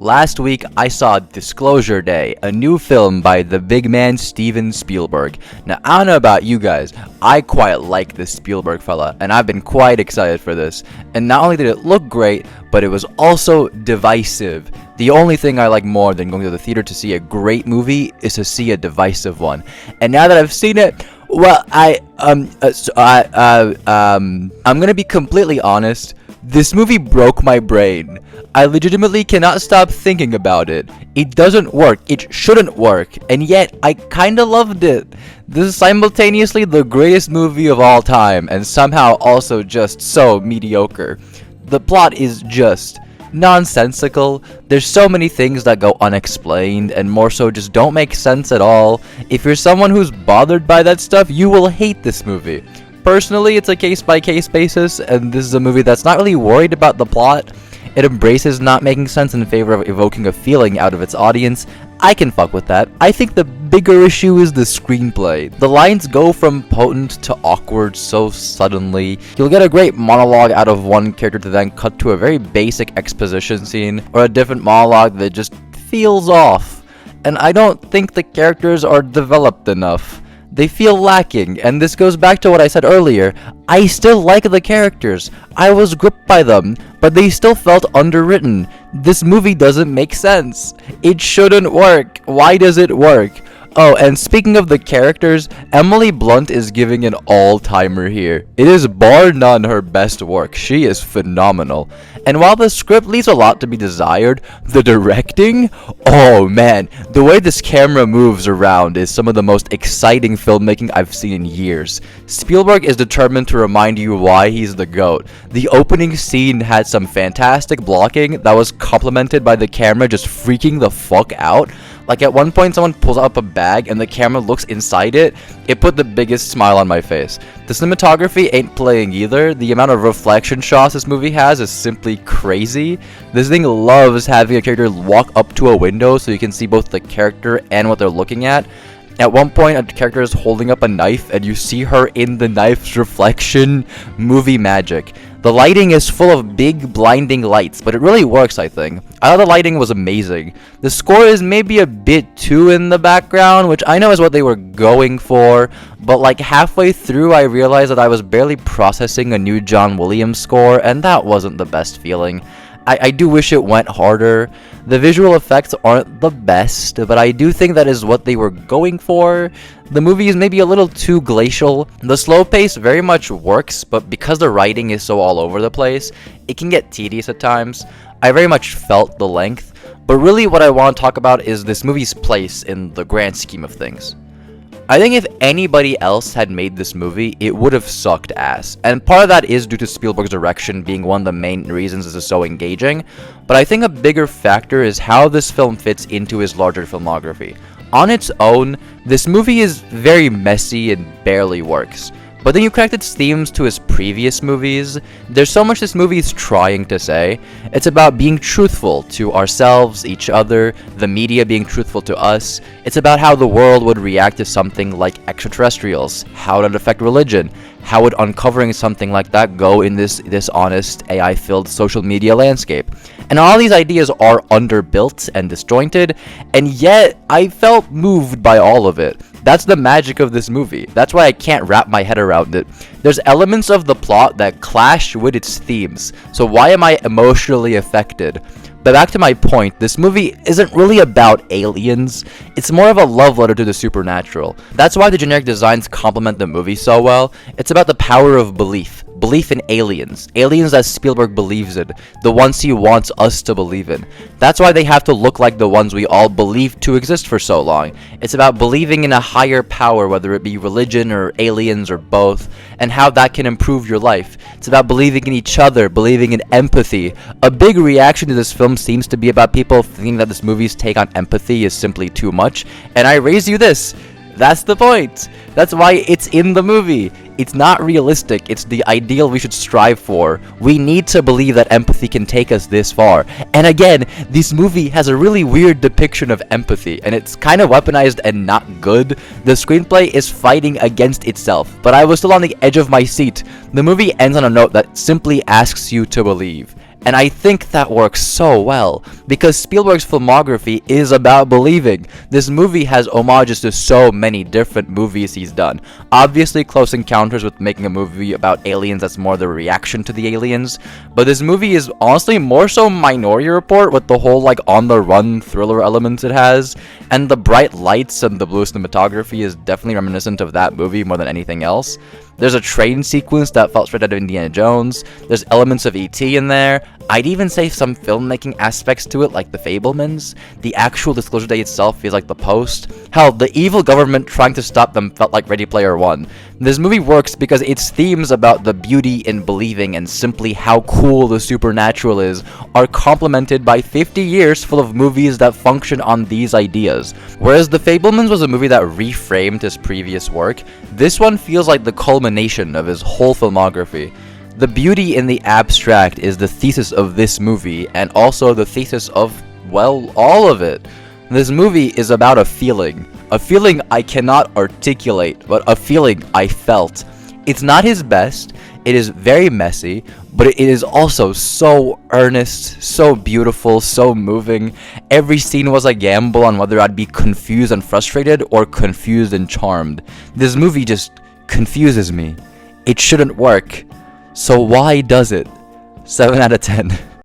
Last week, I saw Disclosure Day, a new film by the big man Steven Spielberg. Now, I don't know about you guys, I quite like this Spielberg fella, and I've been quite excited for this. And not only did it look great, but it was also divisive. The only thing I like more than going to the theater to see a great movie is to see a divisive one. And now that I've seen it, well, I'm gonna be completely honest. This movie broke my brain. I legitimately cannot stop thinking about it. It doesn't work. It shouldn't work. And yet, I kinda loved it. This is simultaneously the greatest movie of all time, and somehow also just so mediocre. The plot is just nonsensical. There's so many things that go unexplained, and more so just don't make sense at all. If you're someone who's bothered by that stuff, you will hate this movie. Personally, it's a case-by-case basis, and this is a movie that's not really worried about the plot. It embraces not making sense in favor of evoking a feeling out of its audience. I can fuck with that. I think the bigger issue is the screenplay. The lines go from potent to awkward so suddenly. You'll get a great monologue out of one character to then cut to a very basic exposition scene, or a different monologue that just feels off. And I don't think the characters are developed enough. They feel lacking, and this goes back to what I said earlier. I still like the characters. I was gripped by them, but they still felt underwritten. This movie doesn't make sense. It shouldn't work. Why does it work? Oh, and speaking of the characters, Emily Blunt is giving an all-timer here. It is bar none her best work. She is phenomenal. And while the script leaves a lot to be desired, the directing? Oh man, the way this camera moves around is some of the most exciting filmmaking I've seen in years. Spielberg is determined to remind you why he's the GOAT. The opening scene had some fantastic blocking that was complemented by the camera just freaking the fuck out. Like at one point someone pulls up a bag and the camera looks inside it. It put the biggest smile on my face. The cinematography ain't playing either. The amount of reflection shots this movie has is simply crazy. This thing loves having a character walk up to a window so you can see both the character and what they're looking at. At one point, a character is holding up a knife, and you see her in the knife's reflection. Movie magic. The lighting is full of big, blinding lights, but it really works, I think. I thought the lighting was amazing. The score is maybe a bit too in the background, which I know is what they were going for, but like halfway through, I realized that I was barely processing a new John Williams score, and that wasn't the best feeling. I do wish it went harder. The visual effects aren't the best, but I do think that is what they were going for. The movie is maybe a little too glacial. The slow pace very much works, but because the writing is so all over the place, it can get tedious at times. I very much felt the length, but really what I want to talk about is this movie's place in the grand scheme of things. I think if anybody else had made this movie, it would have sucked ass. And part of that is due to Spielberg's direction being one of the main reasons this is so engaging. But I think a bigger factor is how this film fits into his larger filmography. On its own, this movie is very messy and barely works. But then you connect its themes to his previous movies. There's so much this movie is trying to say. It's about being truthful to ourselves, each other, the media being truthful to us. It's about how the world would react to something like extraterrestrials, how it would affect religion, how would uncovering something like that go in this honest, AI-filled social media landscape. And all these ideas are underbuilt and disjointed, and yet I felt moved by all of it. That's the magic of this movie. That's why I can't wrap my head around it. There's elements of the plot that clash with its themes, so why am I emotionally affected? But back to my point, this movie isn't really about aliens. It's more of a love letter to the supernatural. That's why the generic designs complement the movie so well. It's about the power of belief. Belief in aliens. Aliens that Spielberg believes in. The ones he wants us to believe in. That's why they have to look like the ones we all believed to exist for so long. It's about believing in a higher power, whether it be religion or aliens or both, and how that can improve your life. It's about believing in each other, believing in empathy. A big reaction to this film seems to be about people thinking that this movie's take on empathy is simply too much, and I raise you this. That's the point. That's why it's in the movie. It's not realistic. It's the ideal we should strive for. We need to believe that empathy can take us this far. And again, this movie has a really weird depiction of empathy, and it's kind of weaponized and not good. The screenplay is fighting against itself, but I was still on the edge of my seat. The movie ends on a note that simply asks you to believe. And I think that works so well, because Spielberg's filmography is about believing. This movie has homages to so many different movies he's done. Obviously, Close Encounters with making a movie about aliens that's more the reaction to the aliens, but this movie is honestly more so Minority Report with the whole like on the run thriller elements it has, and the bright lights and the blue cinematography is definitely reminiscent of that movie more than anything else. There's a train sequence that felt straight out of Indiana Jones. There's elements of E.T. in there. I'd even say some filmmaking aspects to it, like The Fabelmans. The actual Disclosure Day itself feels like The Post. Hell, the evil government trying to stop them felt like Ready Player One. This movie works because its themes about the beauty in believing and simply how cool the supernatural is are complemented by 50 years full of movies that function on these ideas. Whereas The Fabelmans was a movie that reframed his previous work, this one feels like the culmination of his whole filmography. The beauty in the abstract is the thesis of this movie, and also the thesis of, well, all of it. This movie is about a feeling I cannot articulate, but a feeling I felt. It's not his best, it is very messy, but it is also so earnest, so beautiful, so moving. Every scene was a gamble on whether I'd be confused and frustrated or confused and charmed. This movie just confuses me. It shouldn't work. So why does it? 7 out of 10.